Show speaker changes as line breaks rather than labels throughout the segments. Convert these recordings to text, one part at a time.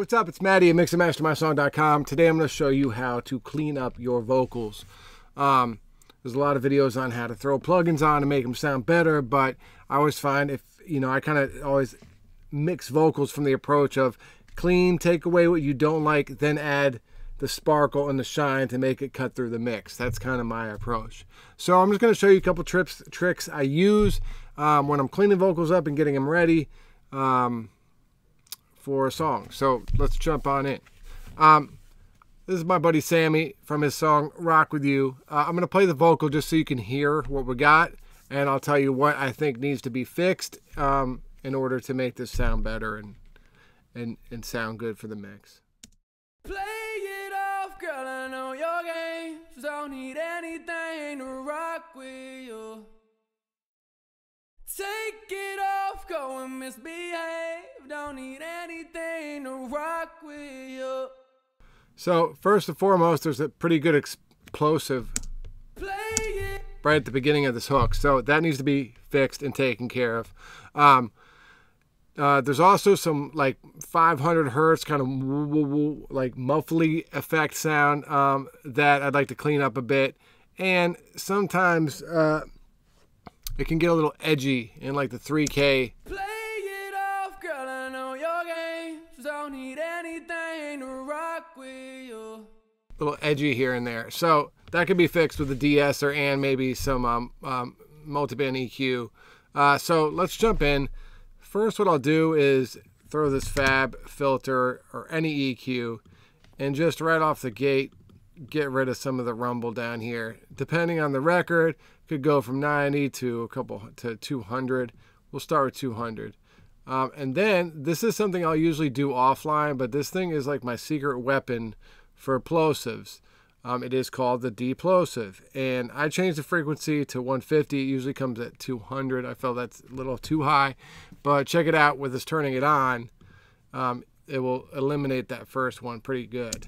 what's up? It's Matty at mixandmastermysong.com. Today I'm going to show you how to clean up your vocals. There's a lot of videos on how to throw plugins on to make them sound better, but I always find I kind of always mix vocals from the approach of clean, take away what you don't like, then add the sparkle and the shine to make it cut through the mix. That's kind of my approach. So I'm just going to show you a couple tricks I use when I'm cleaning vocals up and getting them ready for a song. So let's jump on in. This is my buddy Sammy from his song Rock With You. I'm going to play the vocal just so you can hear what we got, and I'll tell you what I think needs to be fixed in order to make this sound better and sound good for the mix.
Play it off, girl, I know your games. Don't need anything to rock with you. Take it off, go and misbehave. Don't need anything to rock with you.
So first and foremost, there's a pretty good explosive right at the beginning of this hook. So that needs to be fixed and taken care of. There's also some like 500 hertz kind of woo-woo-woo, like muffly effect sound that I'd like to clean up a bit. And sometimes it can get a little edgy in like the 3K.
Play it off, girl, I know your games. Don't need anything to rock with you.
A little edgy here and there. So that could be fixed with a de-esser and maybe some multiband EQ. So let's jump in. First, what I'll do is throw this fab filter or any EQ and just right off the gate get rid of some of the rumble down here. Depending on the record, could go from 90 to 200. We'll start with 200. And then this is something I'll usually do offline, but this thing is like my secret weapon for plosives. It is called the de-plosive, and I changed the frequency to 150. It usually comes at 200. I felt that's a little too high, but check it out with us turning it on. It will eliminate that first one pretty good.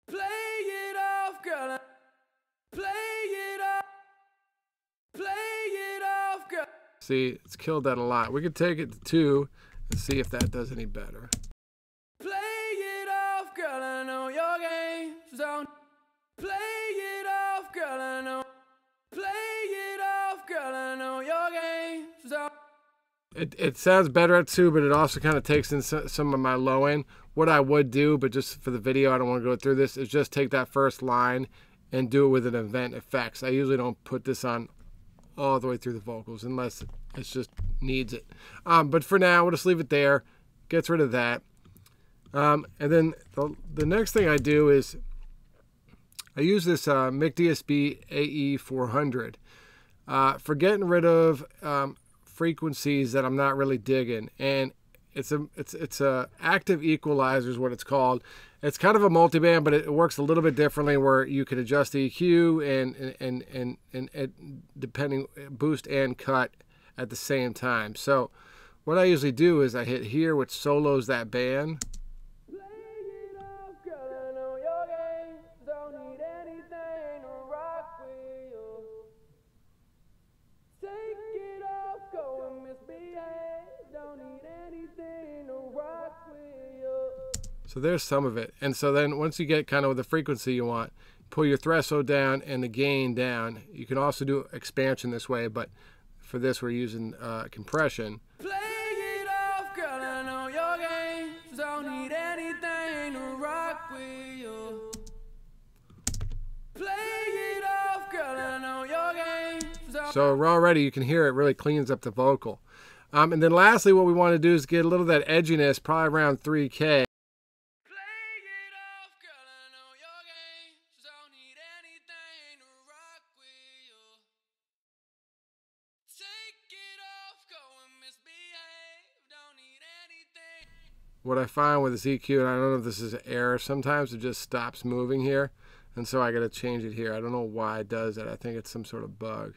Play it off, girl. Play it off. Play it off, girl.
See, it's killed that a lot. We could take it to 2 and see if that does any better.
Play it off, girl. I know your games. Don't play it off, girl. I know. Play it off, girl. I know your games. Don't.
It sounds better at 2, but it also kind of takes in some of my low end. What I would do, but just for the video, I don't want to go through this, is just take that first line and do it with an event effects. I usually don't put this on all the way through the vocals unless it just needs it. But for now, we'll just leave it there. Gets rid of that. And then the next thing I do is I use this Mic DSB AE 400 for getting rid of frequencies that I'm not really digging, and it's a active equalizer is what it's called. It's kind of a multiband, but it works a little bit differently, where you can adjust the EQ and depending boost and cut at the same time. So what I usually do is I hit here, which solos that band.
Play it off, girl. I know your games. Don't need anything to rock with you. Take it off, go and misbehave. Don't need anything to rock with you.
So there's some of it. And so then once you get kind of the frequency you want, pull your threshold down and the gain down. You can also do expansion this way, but for this we're using compression.
Play it off, girl. I know your games. Don't need anything to rock with you. Play it off, girl. I know your games.
So already you can hear it really cleans up the vocal. And then lastly, what we want to do is get a little of that edginess, probably around 3K. What I find with this EQ, and I don't know if this is an error, sometimes it just stops moving here, and so I got to change it here. I don't know why it does that. I think it's some sort of bug.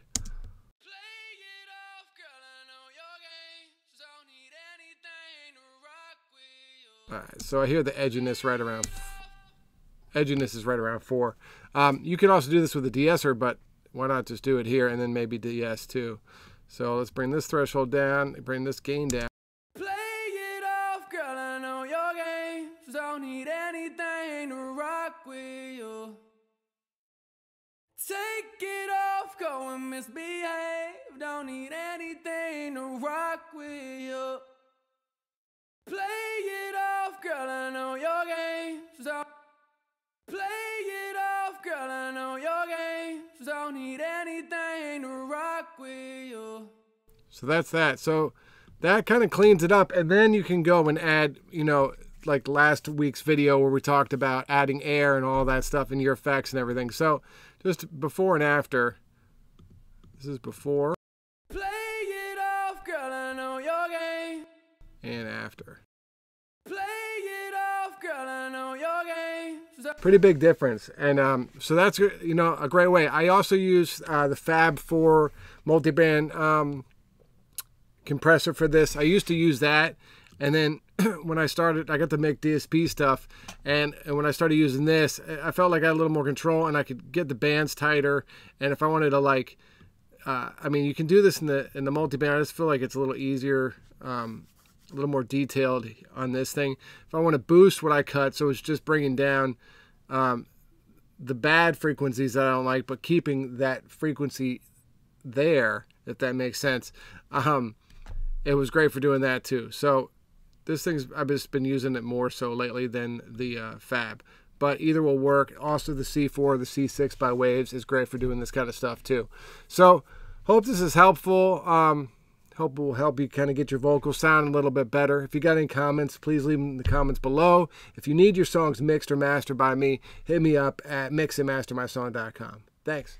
All right, so I hear the edginess right around. Edginess is right around 4. You can also do this with a de-esser, but why not just do it here and then maybe de-ess too? So let's bring this threshold down, bring this gain down.
Take it off, go and misbehave. Don't need anything to rock with you. Play it off, girl, I know your game. So play it off, girl, I know your game. Don't need anything to rock with you.
So that's that. So that kind of cleans it up, and then you can go and add, you know, like last week's video where we talked about adding air and all that stuff in your effects and everything. So just before and after. This is before.
Play it off, girl, I know your game.
And after.
Play it off, girl, I know your game.
Pretty big difference. And so that's, you know, a great way. I also use the Fab 4 multiband compressor for this. I used to use that, and then when I started, I got to make DSP stuff, and when I started using this, I felt like I had a little more control, and I could get the bands tighter. And if I wanted to, like, I mean, you can do this in the multiband. I just feel like it's a little easier, a little more detailed on this thing. If I want to boost what I cut, so it's just bringing down the bad frequencies that I don't like, but keeping that frequency there, if that makes sense. It was great for doing that too. So this thing's, I've just been using it more so lately than the Fab, but either will work. Also the C4, the C6 by Waves is great for doing this kind of stuff too. So hope this is helpful. Hope it will help you kind of get your vocals sound a little bit better. If you got any comments, please leave them in the comments below. If you need your songs mixed or mastered by me, hit me up at mixandmastermysong.com. Thanks.